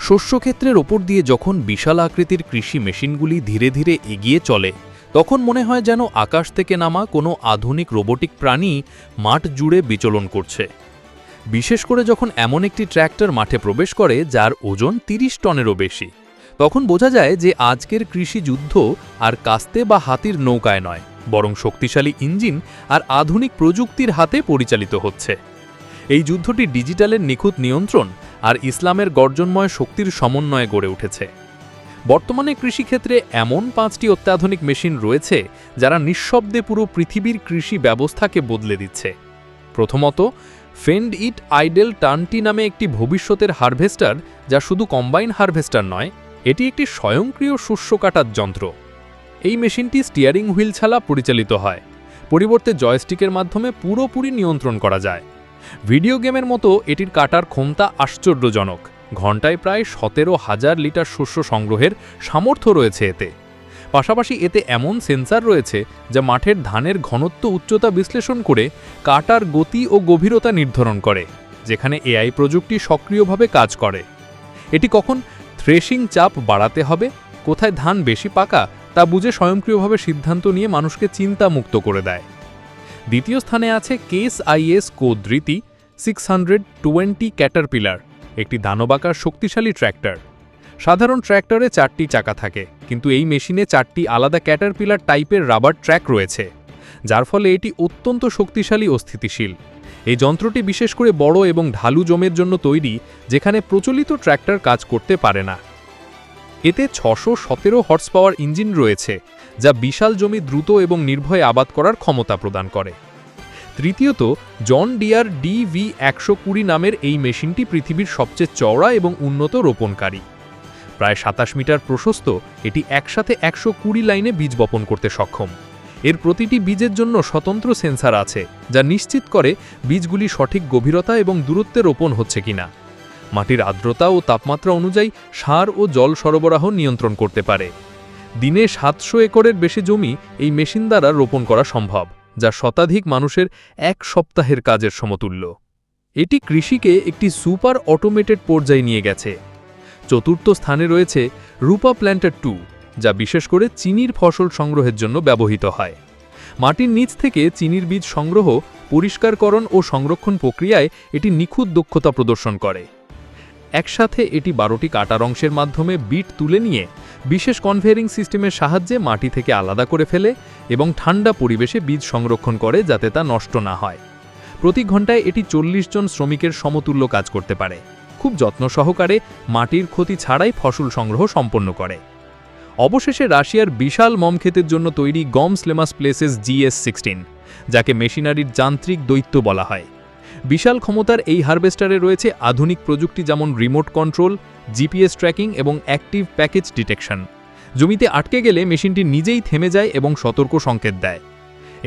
শস্যক্ষেত্রের ওপর দিয়ে যখন বিশাল আকৃতির কৃষি মেশিনগুলি ধীরে ধীরে এগিয়ে চলে তখন মনে হয় যেন আকাশ থেকে নামা কোনো আধুনিক রোবোটিক প্রাণী মাঠ জুড়ে বিচরণ করছে। বিশেষ করে যখন এমন একটি ট্র্যাক্টর মাঠে প্রবেশ করে যার ওজন ৩০ টনেরও বেশি, তখন বোঝা যায় যে আজকের কৃষি যুদ্ধ আর কাস্তে বা হাতির নৌকায় নয়, বরং শক্তিশালী ইঞ্জিন আর আধুনিক প্রযুক্তির হাতে পরিচালিত হচ্ছে। এই যুদ্ধটি ডিজিটালের নিখুঁত নিয়ন্ত্রণ আর ইসলামের গর্জনময় শক্তির সমন্বয়ে গড়ে উঠেছে। বর্তমানে কৃষিক্ষেত্রে এমন ৫টি অত্যাধুনিক মেশিন রয়েছে যারা নিঃশব্দে পুরো পৃথিবীর কৃষি ব্যবস্থাকে বদলে দিচ্ছে। প্রথমত, ফেন্ড ইট আইডেল টার্নটি নামে একটি ভবিষ্যতের হারভেস্টার, যা শুধু কম্বাইন হারভেস্টার নয়, এটি একটি স্বয়ংক্রিয় শস্য কাটার যন্ত্র। এই মেশিনটি স্টিয়ারিং হুইল ছাড়া পরিচালিত হয়, পরিবর্তে জয়স্টিকের মাধ্যমে পুরোপুরি নিয়ন্ত্রণ করা যায়। ভিডিও গেমের মতো এটির কাটার ক্ষমতা আশ্চর্যজনক। ঘণ্টায় প্রায় ১৭,০০০ লিটার শস্য সংগ্রহের সামর্থ্য রয়েছে এতে। পাশাপাশি এতে এমন সেন্সর রয়েছে যা মাঠের ধানের ঘনত্ব উচ্চতা বিশ্লেষণ করে কাটার গতি ও গভীরতা নির্ধারণ করে, যেখানে এআই প্রযুক্তি সক্রিয়ভাবে কাজ করে। এটি কখন থ্রেশিং চাপ বাড়াতে হবে, কোথায় ধান বেশি পাকা তা বুঝে স্বয়ংক্রিয়ভাবে সিদ্ধান্ত নিয়ে মানুষকে চিন্তামুক্ত করে দেয়। দ্বিতীয় স্থানে আছে কেস আইএস কোদ্রিতি 620 ক্যাটারপিলার, একটি দানবাকার শক্তিশালী ট্র্যাক্টর। সাধারণ ট্র্যাক্টরে 4টি চাকা থাকে, কিন্তু এই মেশিনে 4টি আলাদা ক্যাটারপিলার টাইপের রাবার ট্র্যাক রয়েছে, যার ফলে এটি অত্যন্ত শক্তিশালী ও স্থিতিশীল। এই যন্ত্রটি বিশেষ করে বড় এবং ঢালু জমির জন্য তৈরি, যেখানে প্রচলিত ট্র্যাক্টর কাজ করতে পারে না। এতে ৬১৭ হর্স পাওয়ার ইঞ্জিন রয়েছে, যা বিশাল জমি দ্রুত এবং নির্ভয়ে আবাদ করার ক্ষমতা প্রদান করে। তৃতীয়ত, জন ডিয়ার DV120 নামের এই মেশিনটি পৃথিবীর সবচেয়ে চওড়া এবং উন্নত রোপণকারী। প্রায় ২৭ মিটার প্রশস্ত, এটি একসাথে ১২০ লাইনে বীজ বপন করতে সক্ষম। এর প্রতিটি বীজের জন্য স্বতন্ত্র সেন্সর আছে, যা নিশ্চিত করে বীজগুলি সঠিক গভীরতা এবং দূরত্বে রোপণ হচ্ছে কিনা। মাটির আর্দ্রতা ও তাপমাত্রা অনুযায়ী সার ও জল সরবরাহ নিয়ন্ত্রণ করতে পারে। দিনে ৭০০ একরের বেশি জমি এই মেশিন দ্বারা রোপণ করা সম্ভব, যা শতাধিক মানুষের এক সপ্তাহের কাজের সমতুল্য। এটি কৃষিকে একটি সুপার অটোমেটেড পর্যায়ে নিয়ে গেছে। চতুর্থ স্থানে রয়েছে রূপা প্ল্যান্টার 2, যা বিশেষ করে চিনির ফসল সংগ্রহের জন্য ব্যবহৃত হয়। মাটির নিচ থেকে চিনির বীজ সংগ্রহ, পরিষ্কারকরণ ও সংরক্ষণ প্রক্রিয়ায় এটি নিখুঁত দক্ষতা প্রদর্শন করে। একসাথে এটি 12টি কাটার অংশের মাধ্যমে বিট তুলে নিয়ে বিশেষ কনভেয়ারিং সিস্টেমের সাহায্যে মাটি থেকে আলাদা করে ফেলে এবং ঠান্ডা পরিবেশে বীজ সংরক্ষণ করে যাতে তা নষ্ট না হয়। প্রতি ঘন্টায় এটি ৪০ জন শ্রমিকের সমতুল্য কাজ করতে পারে। খুব যত্ন সহকারে মাটির ক্ষতি ছাড়াই ফসল সংগ্রহ সম্পন্ন করে। অবশেষে রাশিয়ার বিশাল মম ক্ষেতের জন্য তৈরি গম স্লেমাস প্লেসেস GS16, যাকে মেশিনারির যান্ত্রিক দৈত্য বলা হয়। বিশাল ক্ষমতার এই হারভেস্টারে রয়েছে আধুনিক প্রযুক্তি, যেমন রিমোট কন্ট্রোল, GPS ট্র্যাকিং এবং অ্যাক্টিভ প্যাকেজ ডিটেকশন। জমিতে আটকে গেলে মেশিনটি নিজেই থেমে যায় এবং সতর্ক সংকেত দেয়।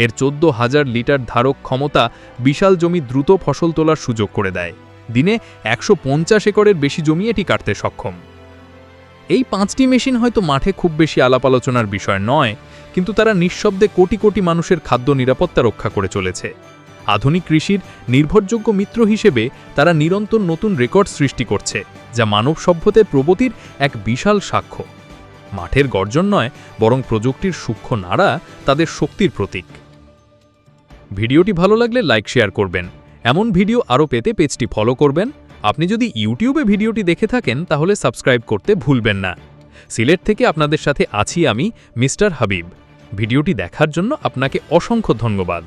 এর ১৪,০০০ লিটার ধারক ক্ষমতা বিশাল জমি দ্রুত ফসল তোলার সুযোগ করে দেয়। দিনে ১৫০ একরের বেশি জমি এটি কাটতে সক্ষম। এই 5টি মেশিন হয়তো মাঠে খুব বেশি আলাপ আলোচনার বিষয় নয়, কিন্তু তারা নিঃশব্দে কোটি কোটি মানুষের খাদ্য নিরাপত্তা রক্ষা করে চলেছে। আধুনিক কৃষির নির্ভরযোগ্য মিত্র হিসেবে তারা নিরন্তর নতুন রেকর্ড সৃষ্টি করছে, যা মানব সভ্যতার প্রগতির এক বিশাল সাক্ষ্য। মাঠের গর্জন নয়, বরং প্রযুক্তির সূক্ষ্ম নাড়া তাদের শক্তির প্রতীক। ভিডিওটি ভালো লাগলে লাইক শেয়ার করবেন। এমন ভিডিও আরও পেতে পেজটি ফলো করবেন। আপনি যদি ইউটিউবে ভিডিওটি দেখে থাকেন তাহলে সাবস্ক্রাইব করতে ভুলবেন না। সিলেট থেকে আপনাদের সাথে আছি আমি, মিস্টার হাবিব। ভিডিওটি দেখার জন্য আপনাকে অসংখ্য ধন্যবাদ।